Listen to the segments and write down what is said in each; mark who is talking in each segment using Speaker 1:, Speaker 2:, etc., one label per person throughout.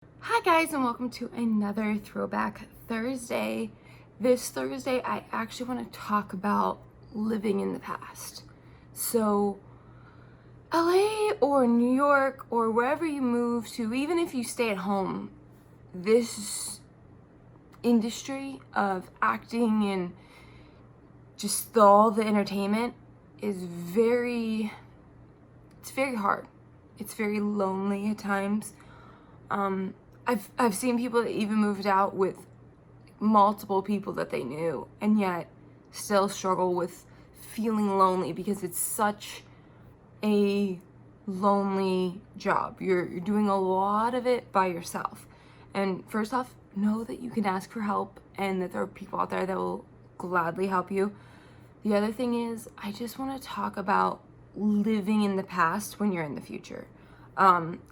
Speaker 1: Hi guys, and welcome to another Throwback Thursday. This Thursday I actually want to talk about living in the past. So LA or New York or wherever you move to, even if you stay at home, this industry of acting and just all the entertainment is it's very hard. It's very lonely at times. I've seen people that even moved out with multiple people that they knew and yet still struggle with feeling lonely because it's such a lonely job. You're doing a lot of it by yourself. And first off, know that you can ask for help and that there are people out there that will gladly help you. The other thing is, I just want to talk about living in the past when you're in the future.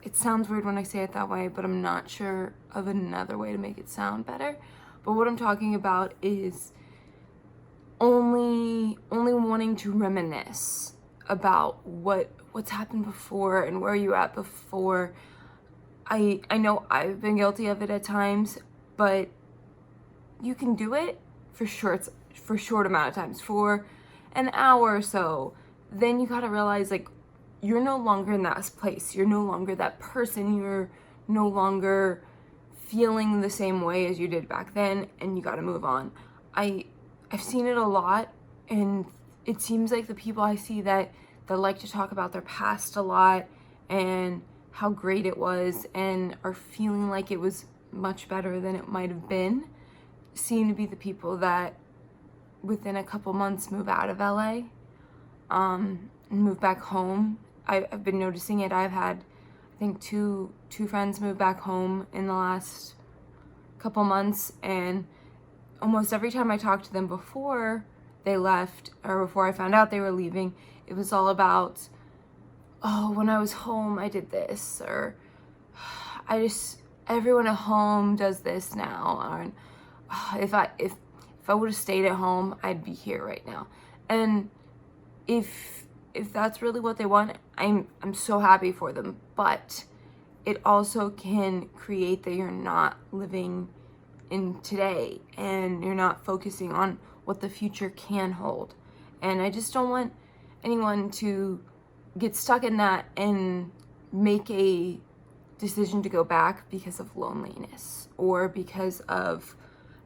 Speaker 1: It sounds weird when I say it that way, but I'm not sure of another way to make it sound better. But what I'm talking about is only wanting to reminisce about what's happened before and where you at before. I know I've been guilty of it at times, but you can do it for short amount of times, for an hour or so. Then you gotta realize, like, you're no longer in that place. You're no longer that person. You're no longer feeling the same way as you did back then, and you gotta move on. I've seen it a lot, and it seems like the people I see that like to talk about their past a lot and how great it was and are feeling like it was much better than it might have been seem to be the people that within a couple months move out of LA and move back home. I've been noticing it. I've had, I think, two friends move back home in the last couple months, and almost every time I talked to them before they left or before I found out they were leaving, it was all about, oh, when I was home I did this, or everyone at home does this now, or if I would have stayed at home, I'd be here right now. And if that's really what they want, I'm so happy for them. But it also can create that you're not living in today and you're not focusing on what the future can hold. And I just don't want anyone to get stuck in that and make a decision to go back because of loneliness or because of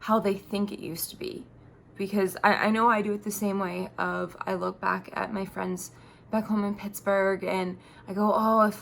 Speaker 1: how they think it used to be. Because I know I do it the same way of, I look back at my friends back home in Pittsburgh and I go, oh,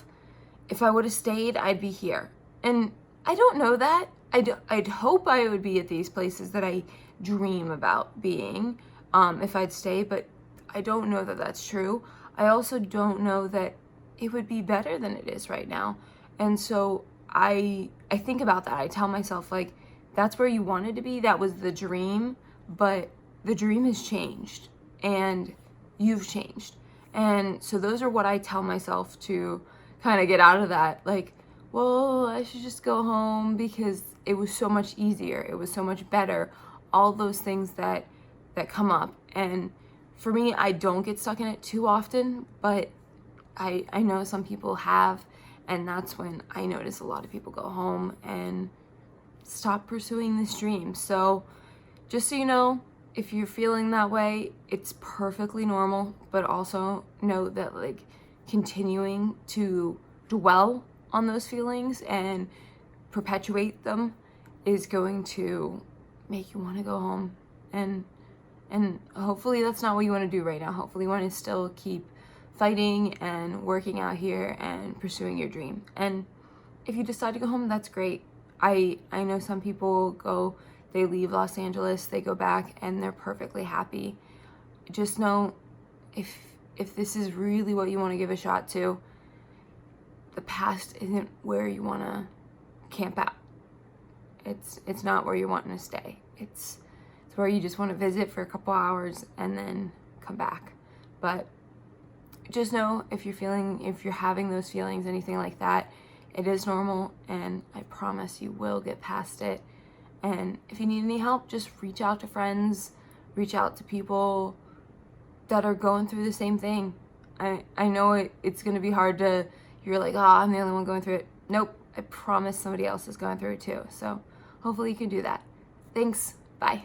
Speaker 1: if I would have stayed, I'd be here. And I don't know that. I'd hope I would be at these places that I dream about being if I'd stay, but I don't know that that's true. I also don't know that it would be better than it is right now. And so I think about that. I tell myself, like, that's where you wanted to be. That was the dream, but the dream has changed and you've changed. And so those are what I tell myself to kind of get out of that. Like, well, I should just go home because it was so much easier. It was so much better. All those things that come up. And for me, I don't get stuck in it too often, but I know some people have. And that's when I notice a lot of people go home and stop pursuing this dream. So just so you know, if you're feeling that way, it's perfectly normal, but also know that, like, continuing to dwell on those feelings and perpetuate them is going to make you want to go home. And hopefully that's not what you want to do right now. Hopefully you want to still keep fighting and working out here and pursuing your dream. And if you decide to go home, that's great. I know some people they leave Los Angeles, they go back, and they're perfectly happy. Just know, if this is really what you want to give a shot to, the past isn't where you want to camp out. It's not where you're wanting to stay. It's where you just want to visit for a couple hours and then come back. But just know, if you're having those feelings, anything like that, it is normal, and I promise you will get past it. And if you need any help, just reach out to friends, reach out to people that are going through the same thing. I know it's going to be hard you're like, oh, I'm the only one going through it. Nope, I promise somebody else is going through it too. So hopefully you can do that. Thanks. Bye.